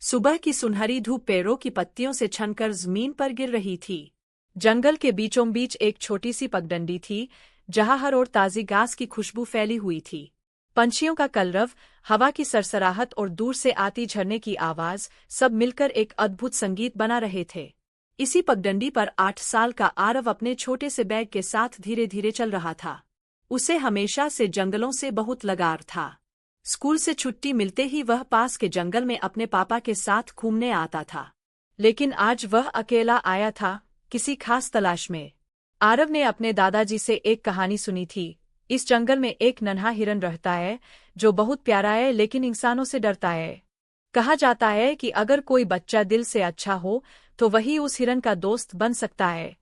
सुबह की सुनहरी धूप पेड़ों की पत्तियों से छनकर जमीन पर गिर रही थी। जंगल के बीचों बीच एक छोटी सी पगडंडी थी, जहां हर ओर ताजी घास की खुशबू फैली हुई थी। पंछियों का कलरव, हवा की सरसराहट और दूर से आती झरने की आवाज सब मिलकर एक अद्भुत संगीत बना रहे थे। इसी पगडंडी पर 8 साल का आरव अपने छोटे से बैग के साथ धीरे धीरे चल रहा था। उसे हमेशा से जंगलों से बहुत लगाव था। स्कूल से छुट्टी मिलते ही वह पास के जंगल में अपने पापा के साथ घूमने आता था। लेकिन आज वह अकेला आया था, किसी खास तलाश में। आरव ने अपने दादाजी से एक कहानी सुनी थी। इस जंगल में एक नन्हा हिरन रहता है, जो बहुत प्यारा है लेकिन इंसानों से डरता है। कहा जाता है कि अगर कोई बच्चा दिल से अच्छा हो तो वही उस हिरन का दोस्त बन सकता है।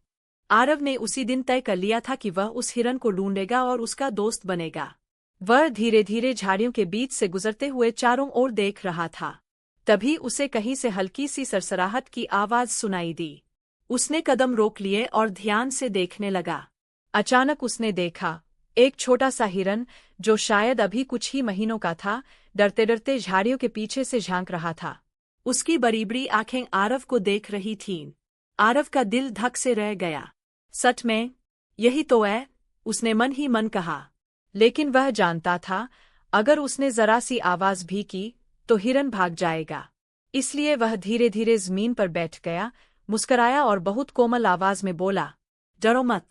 आरव ने उसी दिन तय कर लिया था कि वह उस हिरन को ढूंढेगा और उसका दोस्त बनेगा। वह धीरे धीरे झाड़ियों के बीच से गुजरते हुए चारों ओर देख रहा था। तभी उसे कहीं से हल्की सी सरसराहट की आवाज सुनाई दी। उसने कदम रोक लिए और ध्यान से देखने लगा। अचानक उसने देखा, एक छोटा सा हिरन, जो शायद अभी कुछ ही महीनों का था, डरते डरते झाड़ियों के पीछे से झांक रहा था। उसकी बड़ी बड़ी आंखें आरव को देख रही थीं। आरव का दिल धक से रह गया। सच में, यही तो है, उसने मन ही मन कहा। लेकिन वह जानता था, अगर उसने जरा सी आवाज भी की तो हिरन भाग जाएगा। इसलिए वह धीरे धीरे जमीन पर बैठ गया, मुस्कराया और बहुत कोमल आवाज में बोला, डरो मत,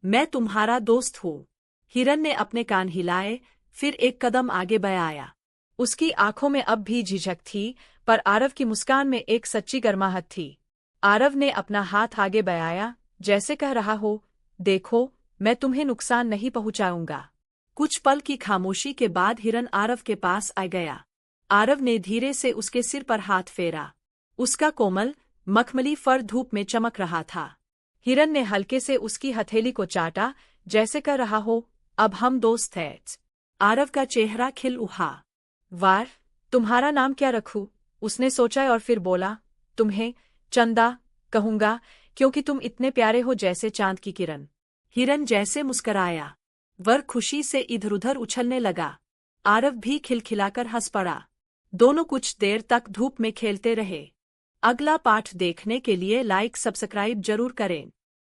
मैं तुम्हारा दोस्त हूँ। हिरन ने अपने कान हिलाए, फिर एक कदम आगे बढ़ाया। उसकी आंखों में अब भी झिझक थी, पर आरव की मुस्कान में एक सच्ची गर्माहट थी। आरव ने अपना हाथ आगे बढ़ाया, जैसे कह रहा हो, देखो, मैं तुम्हें नुकसान नहीं पहुंचाऊंगा। कुछ पल की खामोशी के बाद हिरन आरव के पास आ गया। आरव ने धीरे से उसके सिर पर हाथ फेरा। उसका कोमल, मखमली फर धूप में चमक रहा था। हिरन ने हल्के से उसकी हथेली को चाटा, जैसे कह रहा हो, अब हम दोस्त हैं। आरव का चेहरा खिल उठा। वाह, तुम्हारा नाम क्या रखूं? उसने सोचा और फिर बोला, तुम्हें चंदा कहूंगा, क्योंकि तुम इतने प्यारे हो जैसे चांद की किरण। हिरन जैसे मुस्कराया। वह खुशी से इधर-उधर उछलने लगा। आरव भी खिलखिलाकर हंस पड़ा। दोनों कुछ देर तक धूप में खेलते रहे। अगला पाठ देखने के लिए लाइक सब्सक्राइब जरूर करें।